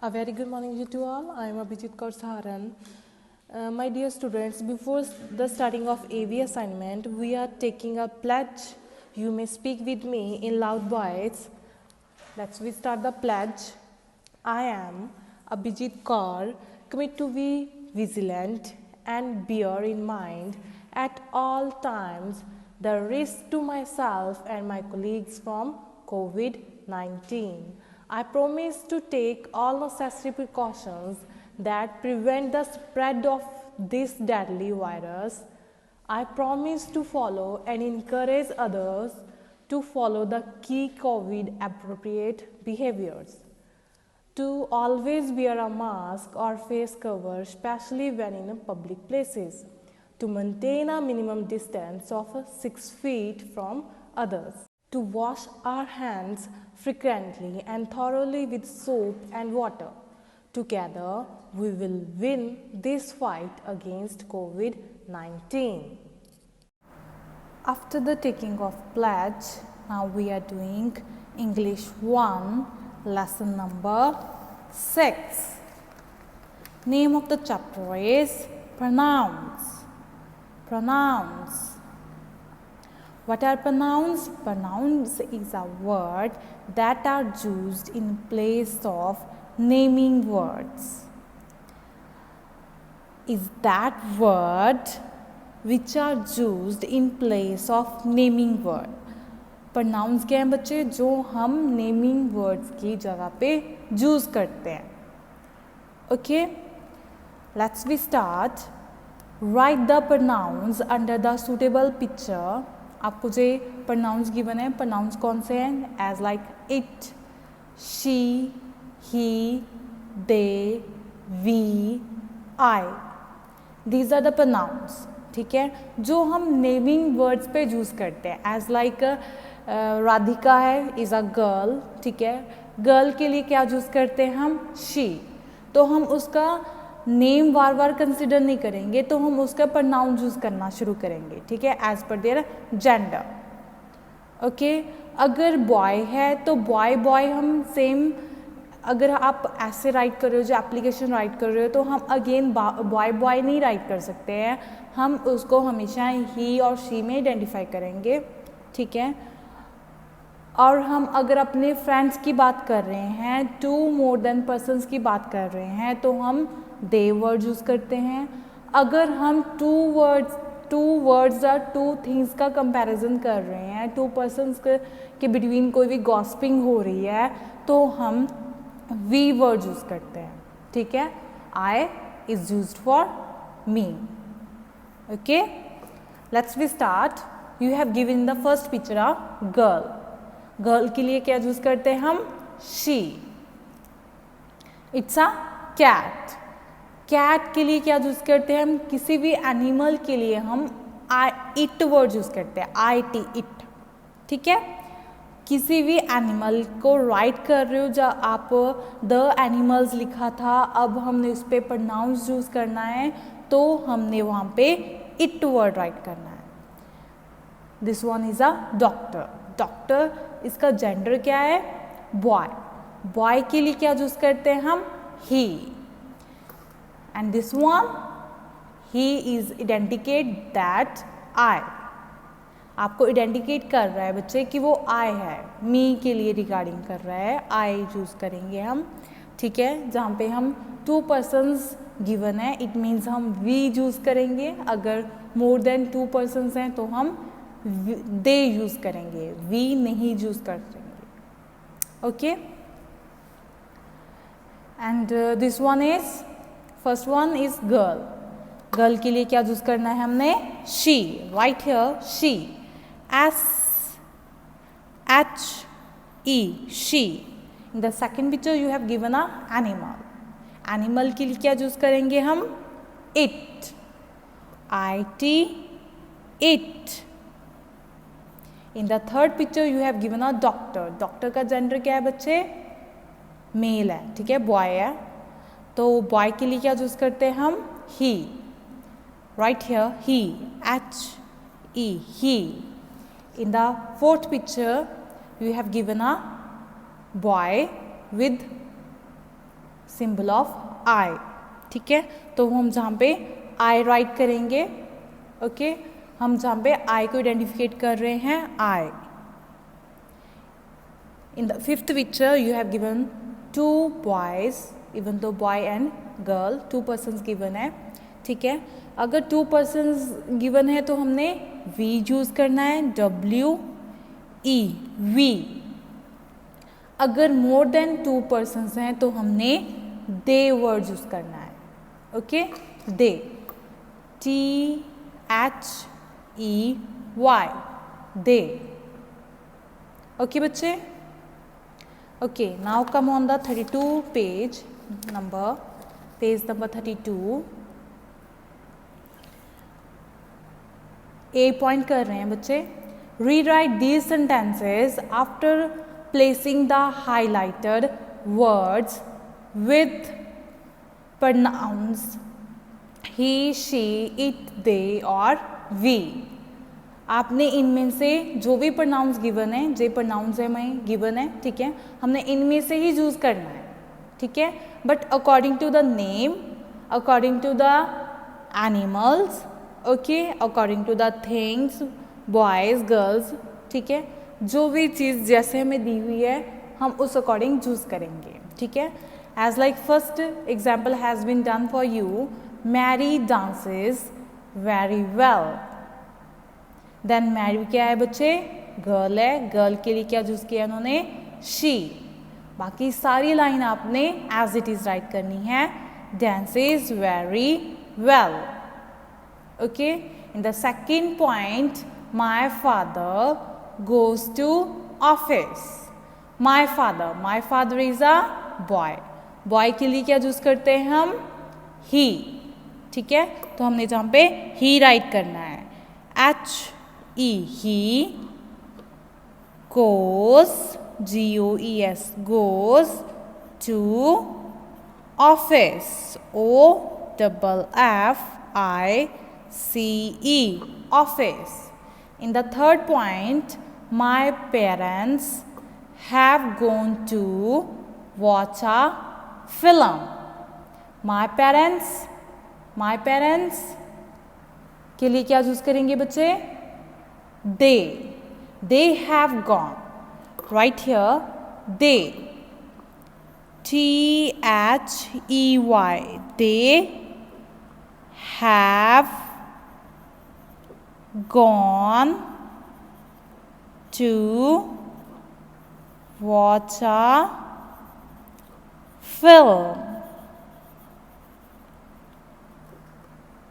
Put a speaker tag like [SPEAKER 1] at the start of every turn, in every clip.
[SPEAKER 1] A very good morning to all. I am Abhijit Kaur Saharan. My dear students, before the starting of AV assignment, we are taking a pledge. You may speak with me in loud voice. Let's we start the pledge. I am Abhijit Kaur, commit to be vigilant and bear in mind at all times the risk to myself and my colleagues from COVID-19. I promise to take all necessary precautions that prevent the spread of this deadly virus. I promise to follow and encourage others to follow the key COVID appropriate behaviors. To always wear a mask or face cover, especially when in public places. To maintain a minimum distance of 6 feet from others. To wash our hands frequently and thoroughly with soap and water. Together, we will win this fight against COVID-19. After the taking of pledge, now we are doing English 1, lesson number 6. Name of the chapter is Pronouns. Pronouns. What are pronouns? Pronouns is a word that are used in place of naming words. Is that word which are used in place of naming word. Pronouns क्या हैं बच्चे? जो हम naming words की जगह पे use करते हैं. Okay? Let's we start. Write the pronouns under the suitable picture. आपको जो pronouns given है, pronouns कौन से हैं? As like it, she, he, they, we, I. These are the pronouns. ठीक है, जो हम नेमिंग वर्ड्स पे यूज़ करते हैं. एज लाइक राधिका है, इज़ अ गर्ल. ठीक है, गर्ल के लिए क्या यूज़ करते हैं हम? शी. तो हम उसका नेम बार बार कंसिडर नहीं करेंगे, तो हम उसका प्रोनाउन यूज़ करना शुरू करेंगे. ठीक है, as per their gender. Okay, अगर बॉय है तो बॉय बॉय हम सेम. अगर आप ऐसे राइट कर रहे हो, जो एप्लीकेशन राइट कर रहे हो, तो हम अगेन बॉय बॉय नहीं राइट कर सकते हैं. हम उसको हमेशा ही और शी में आइडेंटिफाई करेंगे. ठीक है, और हम अगर अपने फ्रेंड्स की बात कर रहे हैं, 2 more than persons की बात कर रहे हैं, तो हम दे वर्ड यूज़ करते हैं. अगर हम 2 वर्ड्स या 2 थिंग्स का कंपैरिजन कर रहे हैं, 2 persons के बिटवीन कोई भी गॉसिपिंग हो रही है, तो हम वी वर्ड यूज़ करते हैं. ठीक है, I is used for me. Okay, let's we start. You have given in the first picture a girl. Girl के लिए क्या यूज़ करते हैं हम? She. It's a cat. Cat के लिए क्या यूज़ करते हैं हम? किसी भी एनिमल के लिए हम इट वर्ड यूज़ करते हैं. IT, it. ठीक है, किसी भी एनिमल को राइट कर रहे हो, जब आप द एनिमल्स लिखा था, अब हमने उस पर प्रोनाउंस यूज़ करना है, तो हमने वहाँ पे इट वर्ड राइट करना है. This one is a doctor. Doctor, इसका जेंडर क्या है? बॉय. बॉय के लिए क्या यूज़ करते हैं हम? He. And this one, he is identicate that I. आपको आइडेंटिकेट कर रहा है बच्चे कि वो आई है. मी के लिए रिगार्डिंग कर रहा है, आई यूज़ करेंगे हम. ठीक है, जहाँ पे हम 2 persons गिवन है, इट मीन्स हम वी यूज़ करेंगे. अगर मोर देन 2 persons हैं तो हम दे यूज़ करेंगे, वी नहीं यूज़ करेंगे. Okay, and this one is, first one is girl. Girl के लिए क्या यूज़ करना है हमने? She. Right here, she. SHE, she. In the second picture you have given a animal. Animal के लिए क्या यूज़ करेंगे हम? It. IT, it. In the third picture you have given a doctor. Doctor का gender क्या है बच्चे? Mail है. ठीक है, बॉय है, तो बॉय के लिए क्या यूज़ करते हैं हम? he. Right here, he. HE, he. In the fourth picture you have given a boy with symbol of I, ठीक है। तो हम जहाँ पे आई राइट करेंगे, ओके, हम जहाँ पे आई को आइडेंटिफिकेट कर रहे हैं, I. In the fifth picture you have given two boys, even दो boy and girl, two persons given है, ठीक है। अगर टू पर्सन्स गिवन है तो हमने वी यूज़ करना है, W E, वी। अगर मोर देन टू पर्सन्स हैं तो हमने दे वर्ड यूज़ करना है, okay, they, THEY, they, okay बच्चे। Okay, now come on the 32 page number 32। A point कर रहे हैं बच्चे। Rewrite these sentences after placing the highlighted words with pronouns he, she, it, they और वी। आपने इनमें से जो भी प्रोनाउंस गिवन है, जे प्रोनाउंस है मैं गिवन है, ठीक है, हमने इनमें से ही यूज़ करना है, ठीक है। But according to the name, according to the animals, okay, according to the things, boys, girls, ठीक है, जो भी चीज़ जैसे हमें दी हुई है हम उस अकॉर्डिंग चूज़ करेंगे, ठीक है। As like first example has been done for you, Mary dances very well. Then Mary क्या है बच्चे, गर्ल है, गर्ल के लिए क्या यूज़ किया उन्होंने, शी। बाकी सारी लाइन आपने एज इट इज़ राइट करनी है, dances very well, okay. In the second point, my father goes to office। my father is a boy, boy के लिए क्या यूज करते हैं हम, he, ठीक है। तो हमने जहाँ पे he राइट करना है, HE, he goes, GOES, goes to office, OFFICE, office। In the third point, my parents have gone to watch a film। my parents के लिए क्या यूज करेंगे बच्चे, they have gone, right here, they, THEY, they have gone to watch a film,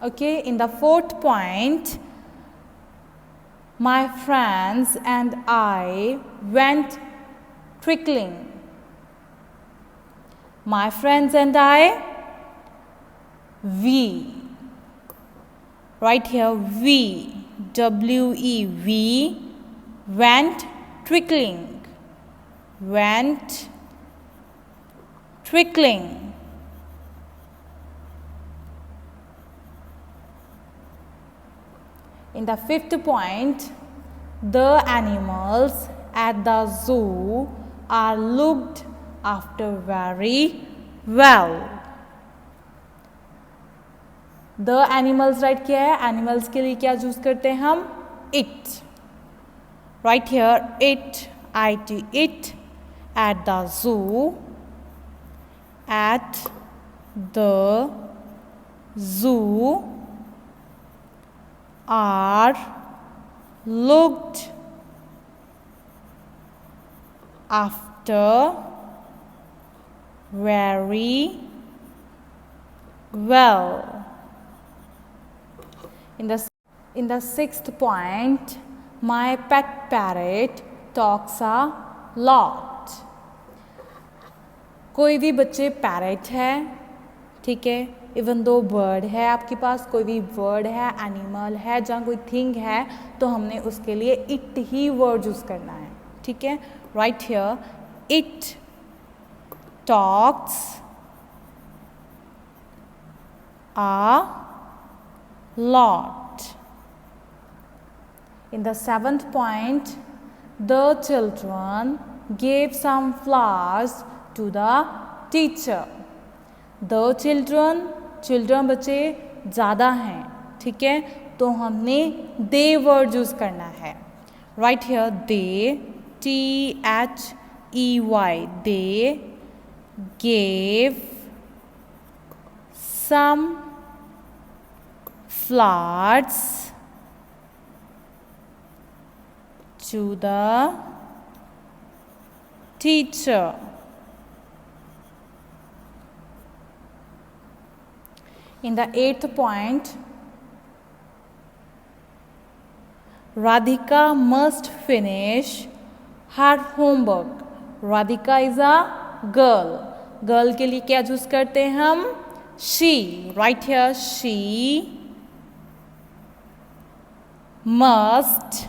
[SPEAKER 1] okay। In the fourth point, my friends and I went trickling। my friends and I, we, right here, we, WE, we went trickling, In the fifth point, the animals at the zoo are looked after very well। the animals right क्या है, animals के लिए क्या use करते हैं हम, it, right here, it, it, at the zoo, at the zoo are looked after very well। In the sixth point, my pet parrot talks a lot। कोई भी बच्चे पैरेट है, ठीक है, इवन दो बर्ड है आपके पास, कोई भी वर्ड है, एनिमल है, जहाँ कोई थिंग है तो हमने उसके लिए इट ही वर्ड यूज करना है, ठीक है। Right here, it talks a lot। In the seventh point, the children gave some flowers to the teacher। The children बच्चे ज़्यादा हैं, ठीक है, तो हमने दे वर्ड यूज़ करना है. Right here they, THEY, they gave some flowers to the teacher. In the 8th point, Radhika must finish her homework. Radhika is a girl. Girl के लिए क्या यूज करते हैं हम? She. Right here, she must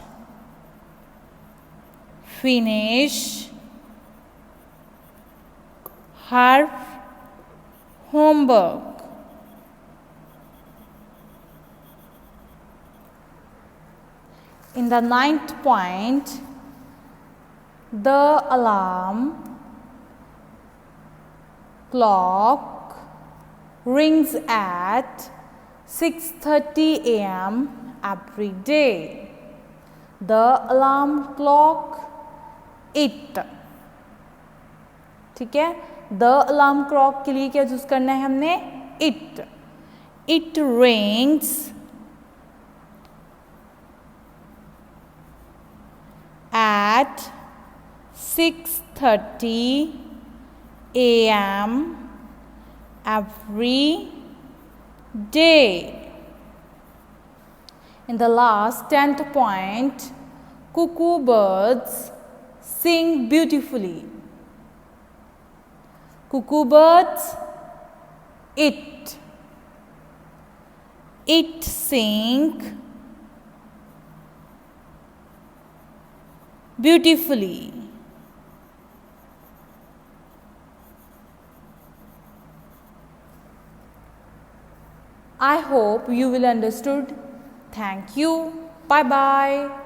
[SPEAKER 1] finish her homework. In the 9th point, the alarm clock rings at 6:30 a.m. every day. The alarm clock, it. ठीक है, the alarm clock के लिए क्या यूज करना है हमने? It. It rings at 6:30 a.m. every day. In the last 10th point, cuckoo birds sing beautifully. Cuckoo birds, it. It sing beautifully. I hope you will understood. Thank you. Bye bye.